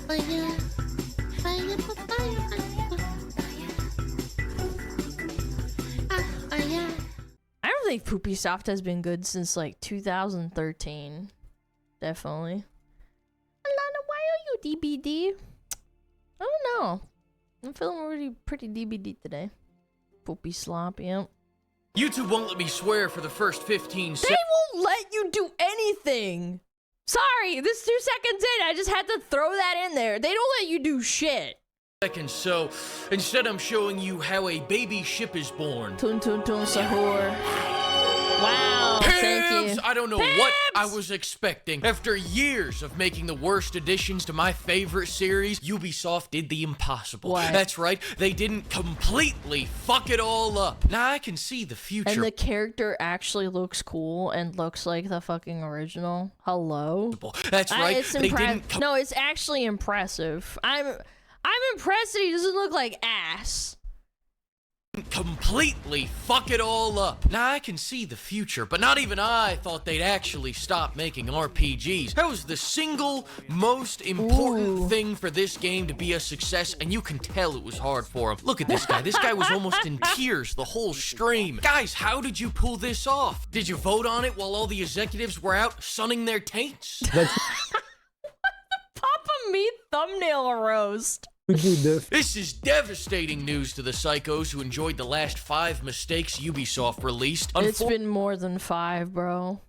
Fire, fire, fire, fire. I don't think Ubisoft has been good since like 2013. Definitely. Alana, why are you DBD? I don't know. I'm feeling really pretty DBD today. Poopy slop, yep. YouTube won't let me swear for the first 15 They seconds. won't let you do anything. Sorry, this 2 seconds in, I just had to throw that in there. They don't let you do shit. So instead I'm showing you how a baby ship is born. Tun tun tun sahur. Wow, thank you. I don't know what I was expecting. After years of making the worst additions to my favorite series, Ubisoft did the impossible. What? That's right, they didn't completely fuck it all up. Now I can see the future. And the character actually looks cool and looks like the fucking original. Hello? That's right, It's they didn't no, it's actually impressive. I'm impressed that he doesn't look like ass. completely fuck it all up. Now I can see the future, but not even I thought they'd actually stop making RPGs. That was the single most important thing for this game to be a success, and you can tell it was hard for him. Look at this guy. This guy was almost in tears the whole stream. Guys, how did you pull this off? Did you vote on it while all the executives were out sunning their taints? Papa Meat thumbnail roast. This is devastating news to the psychos who enjoyed the last 5 mistakes Ubisoft released. It's been more than 5, bro.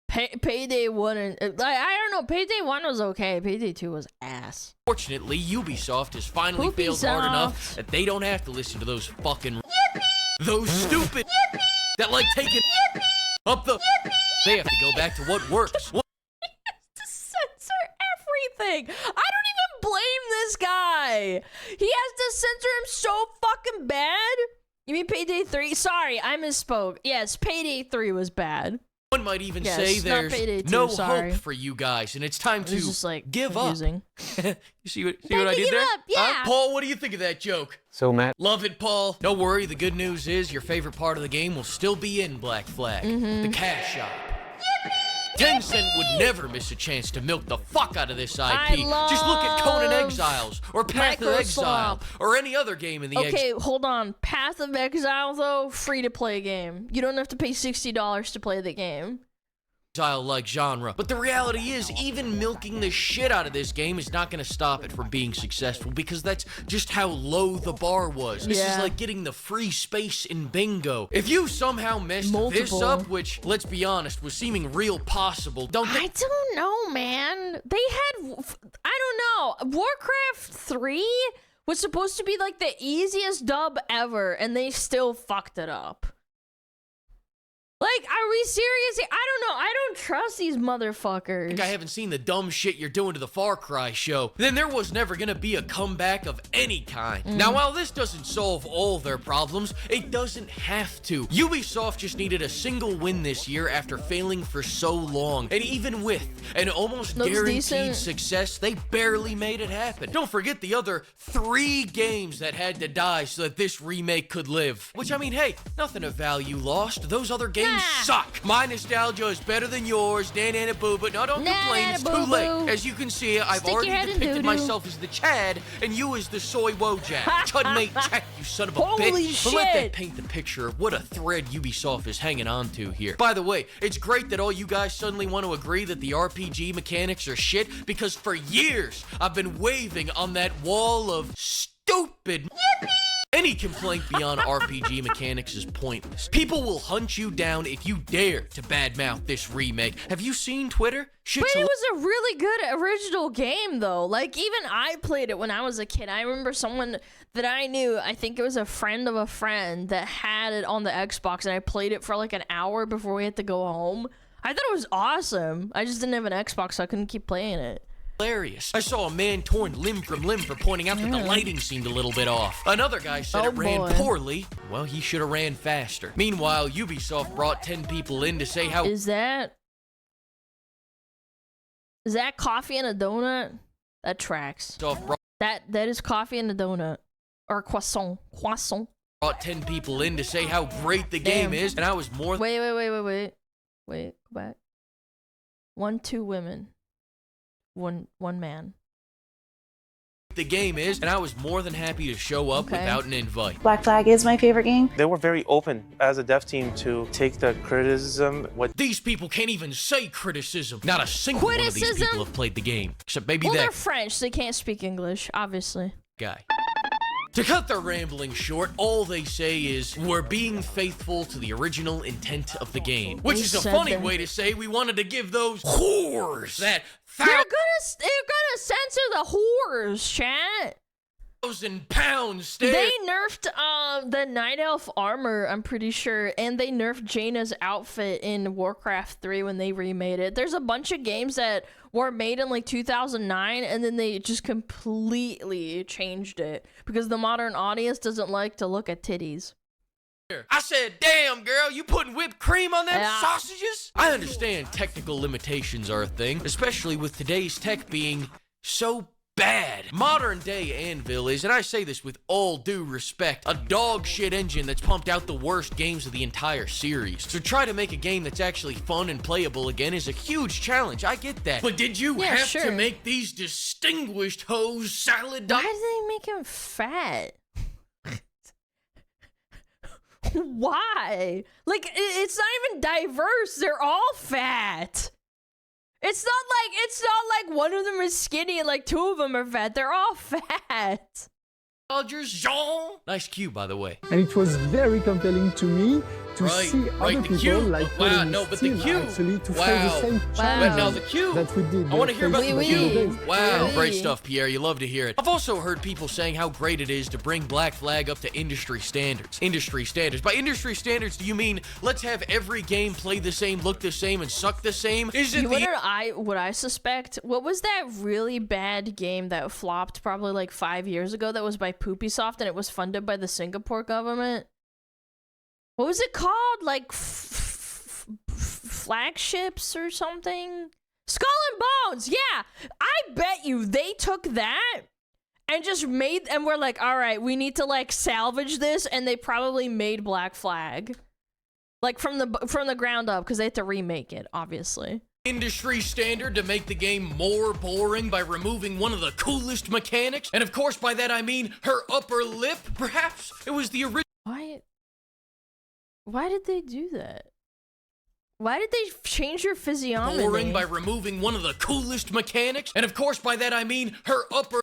Payday 1 and... I don't know. Payday 1 was okay. Payday 2 was ass. Fortunately, Ubisoft has finally failed hard enough that they don't have to listen to those fucking... Those stupid... that like taking... up the... They have to go back to what works. To censor everything. I don't even blame this guy. He has to censor him so fucking bad. You mean Payday 3? Sorry, I misspoke. Yes, Payday 3 was bad. One might even Yes, say not there's Payday 2, no sorry. hope for you guys, and it's time It was to just like give confusing. up. You see what Time I to did give there? up, yeah. Paul, what do you think of that joke? So, Matt, Love it, Paul. Don't worry, the good news is your favorite part of the game will still be in Black Flag, the cash shop. Tencent would never miss a chance to milk the fuck out of this IP. Just look at Conan Exiles, or Path of Exile, or any other game in the Okay, hold on. Path of Exile, though, free-to-play game. You don't have to pay $60 to play the game. Exile-like genre. But the reality is, even milking the shit out of this game is not going to stop it from being successful, because that's just how low the bar was. This is like getting the free space in bingo. If you somehow messed this up, which, let's be honest, was seeming real possible, I don't know, man. They had... I don't know. Warcraft 3 was supposed to be like the easiest dub ever, and they still fucked it up. Like, are we serious? I don't know. I don't trust these motherfuckers. I haven't seen the dumb shit you're doing to the Far Cry show. Then there was never gonna be a comeback of any kind. Now, while this doesn't solve all their problems, it doesn't have to. Ubisoft just needed a single win this year after failing for so long. And even with an almost guaranteed success, they barely made it happen. Don't forget the other 3 games that had to die so that this remake could live. Which, I mean, hey, nothing of value lost. Those other games suck. My nostalgia is better than yours. Nana boo, but no, don't complain. It's too late. As you can see, I've already depicted myself as the Chad and you as the Soy Wojak. Chudmate check, you son of a bitch. But let that paint the picture of what a thread Ubisoft is hanging on to here. By the way, it's great that all you guys suddenly want to agree that the RPG mechanics are shit, because for years I've been waving on that wall of stupid. Any complaint beyond RPG mechanics is pointless. People will hunt you down if you dare to badmouth this remake. Have you seen Twitter? But it was a really good original game, though. Like, even I played it when I was a kid. I remember someone that I knew, I think it was a friend of a friend, that had it on the Xbox, and I played it for like an hour before we had to go home. I thought it was awesome. I just didn't have an Xbox, so I couldn't keep playing it. Hilarious. I saw a man torn limb from limb for pointing out that the lighting seemed a little bit off. Another guy said it ran poorly. Well, he should have ran faster. Meanwhile, Ubisoft brought 10 people in to say how... Is that coffee and a donut? That tracks. That is coffee and a donut. Or croissant. Croissant. Brought 10 people in to say how great the game is, and I was more... Wait, go back. 1, 2 women. One man. the game is, and I was more than happy to show up without an invite. Black Flag is my favorite game. They were very open as a dev team to take the criticism. These people can't even say criticism. Not a single one of these people have played the game, except maybe Well, that they're French. They can't speak English, obviously. guy. To cut their rambling short, all they say is, we're being faithful to the original intent of the game. Which is a funny way to say we wanted to give those whores that They're gonna censor the whores, chat. £1,000 stare. They nerfed the Night Elf armor, I'm pretty sure, and they nerfed Jaina's outfit in Warcraft 3 when they remade it. There's a bunch of games that were made in like 2009 and then they just completely changed it because the modern audience doesn't like to look at titties. I said, damn, girl, you putting whipped cream on them sausages? I understand technical limitations are a thing, especially with today's tech being so bad. Modern day Anvil is, and I say this with all due respect, a dog shit engine that's pumped out the worst games of the entire series. So try to make a game that's actually fun and playable again is a huge challenge, I get that. But did you have to make these distinguished hoes salad? Why did they make him fat? Why? Like, it's not even diverse, they're all fat. It's not like one of them is skinny and like two of them are fat. They're all fat. Rogers, Jean. Nice cue, by the way. And it was very compelling to me to see other people like actually to face the same challenge Now the cue. that we did. I want to hear about the cue. Wow, Oui. great stuff, Pierre. You love to hear it. I've also heard people saying how great it is to bring Black Flag up to industry standards. Industry standards. By industry standards, do you mean let's have every game play the same, look the same, and suck the same? Is it what I suspect? What was that really bad game that flopped probably like 5 years ago that was by Ubisoft and it was funded by the Singapore government? What was it called? Like flagships or something? Skull and Bones. Yeah, I bet you they took that and just made, and we're like, all right, we need to like salvage this, and they probably made Black Flag like from the ground up because they had to remake it, obviously. Industry standard to make the game more boring by removing one of the coolest mechanics, and of course by that I mean her upper lip. Perhaps it was the original. Why did they do that? Why did they change your physiognomy? Boring by removing one of the coolest mechanics, and of course by that I mean her upper.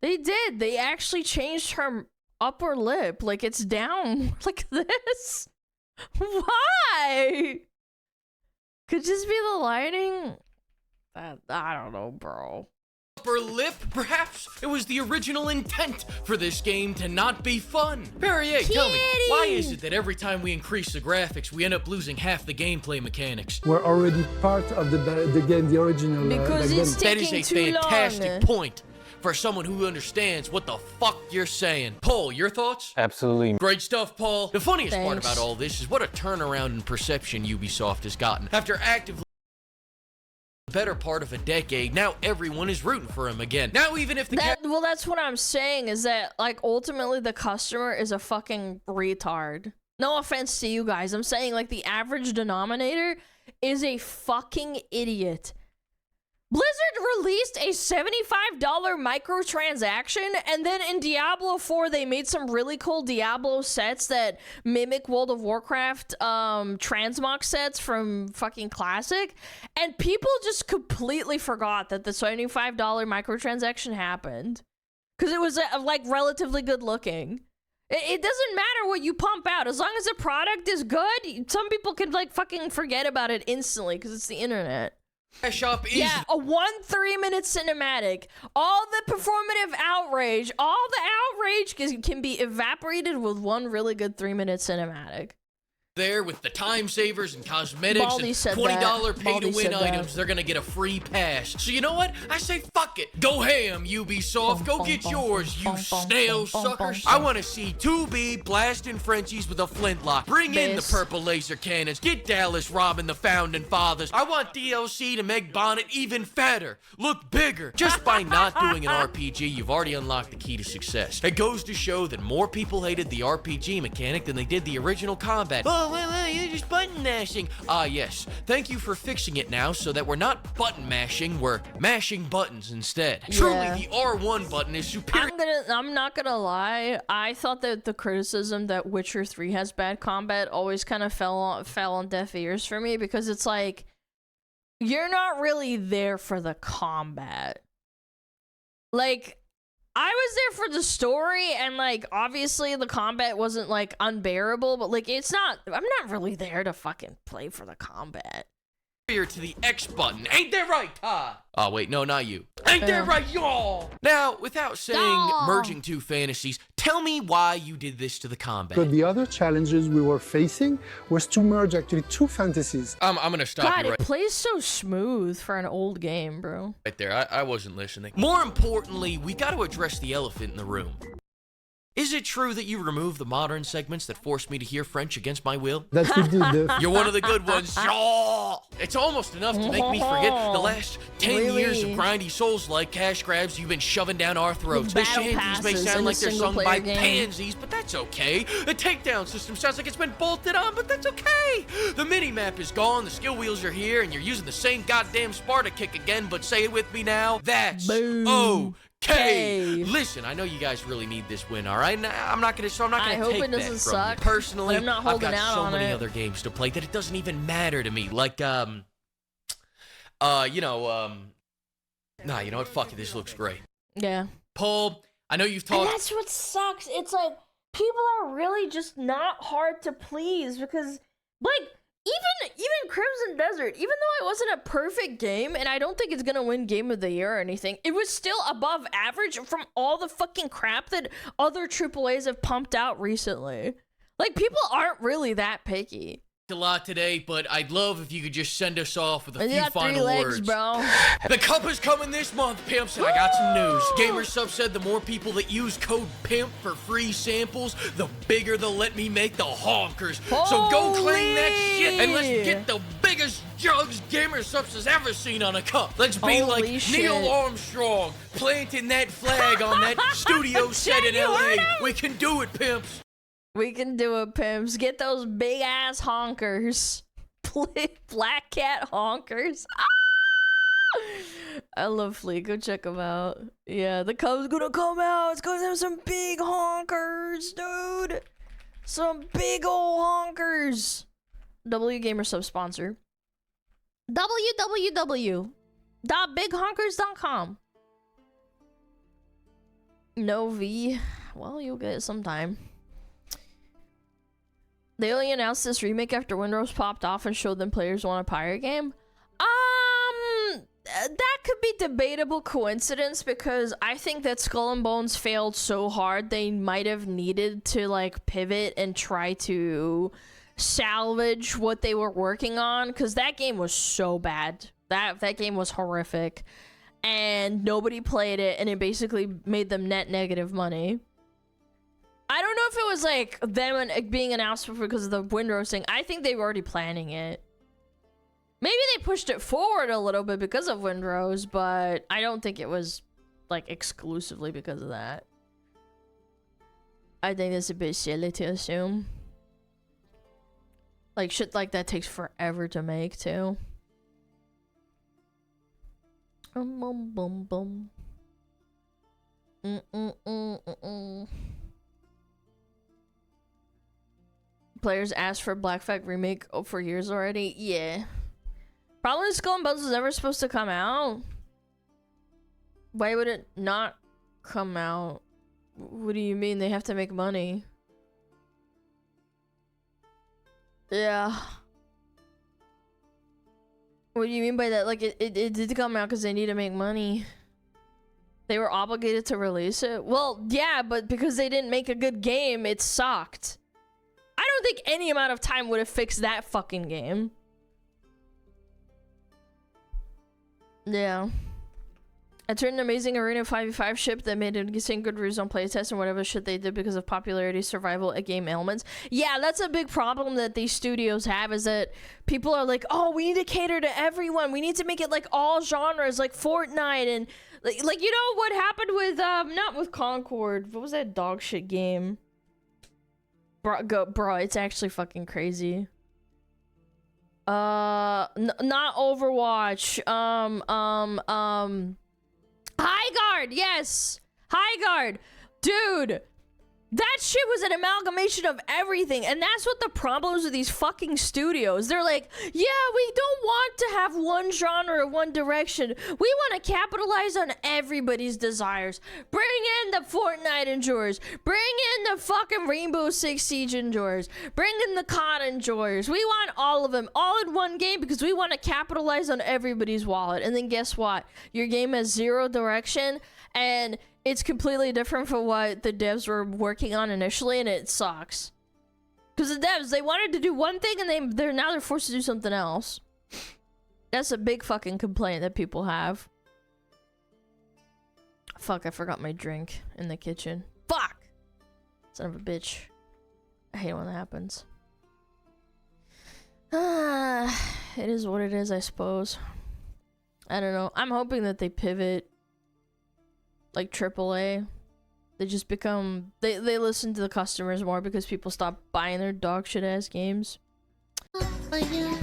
They did. They actually changed her upper lip. Like, it's down like this. Why? Could just be the lighting? I don't know, bro. Upper lip, perhaps it was the original intent for this game to not be fun. Perrier, tell me, why is it that every time we increase the graphics, we end up losing half the gameplay mechanics? We're already part of the game, the original. Because it's that is taking a too fantastic long. point for someone who understands what the fuck you're saying. Paul, your thoughts? Absolutely. Great stuff, Paul. The funniest part Thanks. about all this is what a turnaround in perception Ubisoft has gotten. After actively the better part of a decade, now everyone is rooting for him again. Now even if the Well, that's what I'm saying, is that, like, ultimately the customer is a fucking retard. No offense to you guys. I'm saying, like, the average denominator is a fucking idiot. Blizzard released a $75 microtransaction, and then in Diablo 4, they made some really cool Diablo sets that mimic World of Warcraft transmog sets from fucking Classic, and people just completely forgot that the $75 microtransaction happened. Because it was, like, relatively good looking. It doesn't matter what you pump out. As long as the product is good, some people can, like, fucking forget about it instantly, because it's the internet. shop is A 1 3-minute cinematic. All the performative outrage, all the outrage can be evaporated with one really good 3-minute cinematic. there with the time savers and cosmetics Baldy and said $20 that. pay to Baldy win said that. items, they're gonna get a free pass. So you know what? I say fuck it. Go ham, Ubisoft. Go get yours, you snail suckers. I wanna see 2B blasting Frenchies with a flintlock. Bring in the purple laser cannons. Get Dallas robbing the founding fathers. I want DLC to make Bonnet even fatter. Look bigger. Just by not doing an RPG, you've already unlocked the key to success. It goes to show that more people hated the RPG mechanic than they did the original combat. well, you're just button mashing. Ah, yes. Thank you for fixing it now so that we're not button mashing, we're mashing buttons instead. Yeah. Truly, the R1 button is superior. I'm not gonna lie. I thought that the criticism that Witcher 3 has bad combat always kind of fell on deaf ears for me, because it's like, you're not really there for the combat. Like, I was there for the story, and like, obviously the combat wasn't like unbearable, but like, I'm not really there to fucking play for the combat. To the X button. Ain't that right, Todd? Oh, wait, no, not you. Ain't that right, y'all? Now, without saying merging two fantasies, tell me why you did this to the combat. But the other challenges we were facing was to merge actually two fantasies. I'm gonna stop you It plays so smooth for an old game, bro. right there. I wasn't listening. More importantly, we got to address the elephant in the room. Is it true that you removed the modern segments that forced me to hear French against my will? That we did. You're one of the good ones. It's almost enough to make me forget the last 10 years of grindy Souls-like cash grabs you've been shoving down our throats. The shanties may sound like they're sung by pansies, but that's okay. The takedown system sounds like it's been bolted on, but that's okay. The mini-map is gone, the skill wheels are here, and you're using the same goddamn Sparta kick again, but say it with me now. That's okay. Listen, I know you guys really need this win, all right? I'm not gonna take that from you. Personally, I'm not holding I've got out so on many it. other games to play that it doesn't even matter to me. Like, nah, you know what? Fuck it, this looks great. Yeah. Paul, I know you've talked. And that's what sucks. It's like, people are really just not hard to please, because, like, even Crimson Desert, even though it wasn't a perfect game, and I don't think it's gonna win Game of the Year or anything, it was still above average from all the fucking crap that other AAAs have pumped out recently. Like, people aren't really that picky. A lot today, but I'd love if you could just send us off with a few got final 3 legs, words. bro. The cup is coming this month, pimps, and I got some news. GamerSub said the more people that use code PIMP for free samples, the bigger they'll let me make the honkers. So go claim that shit, and let's get the biggest jugs GamerSubs has ever seen on a cup. Let's be like Neil Armstrong, planting that flag on that studio set in LA. We can do it, pimps. We can do it, pimps. Get those big ass honkers. Black cat honkers. I love Flea. Go check them out. Yeah, the Cub's gonna come out. It's gonna have some big honkers, dude. Some big ol' honkers. WGamerSub sponsor. www.bighonkers.com. No V. Well, you'll get it sometime. They only announced this remake after Windows popped off and showed them players want a pirate game. That could be debatable coincidence, because I think that Skull and Bones failed so hard they might have needed to like pivot and try to salvage what they were working on, because that game was so bad. That game was horrific, and nobody played it, and it basically made them net negative money. I don't know if it was like them being announced because of the Windrose thing. I think they were already planning it. Maybe they pushed it forward a little bit because of Windrose, but I don't think it was like exclusively because of that. I think it's a bit silly to assume. Like, shit like that takes forever to make too. Bum bum bum. Players asked for Black Flag remake for years already. Yeah. Probably Skull and Bones was never supposed to come out. Why would it not come out? What do you mean? They have to make money. Yeah. What do you mean by that? Like, it did come out because they need to make money. They were obligated to release it? Well, yeah, but because they didn't make a good game, it sucked. I don't think any amount of time would have fixed that fucking game. Yeah. I turned an amazing Arena 5v5 ship that made it insane good reviews on playtest and whatever shit they did because of popularity, survival, and game elements. Yeah, that's a big problem that these studios have, is that people are like, oh, we need to cater to everyone. We need to make it like all genres, like Fortnite, and like you know what happened with, not with Concord. What was that dog shit game? Bro, it's actually fucking crazy. Not Overwatch. Highguard, yes! Highguard! Dude! That shit was an amalgamation of everything, and that's what the problem is with these fucking studios. They're like, yeah, we don't want to have one genre or one direction. We want to capitalize on everybody's desires. Bring in the Fortnite enjoyers. Bring in the fucking Rainbow Six Siege enjoyers. Bring in the COD enjoyers. We want all of them, all in one game, because we want to capitalize on everybody's wallet. And then guess what? Your game has zero direction, and it's completely different from what the devs were working on initially, and it sucks. Because the devs, they wanted to do one thing, and they're forced to do something else. That's a big fucking complaint that people have. Fuck, I forgot my drink in the kitchen. Fuck! Son of a bitch. I hate when that happens. It is what it is, I suppose. I don't know. I'm hoping that they pivot. Like AAA, they just become they listen to the customers more because people stop buying their dog shit ass games. But yeah.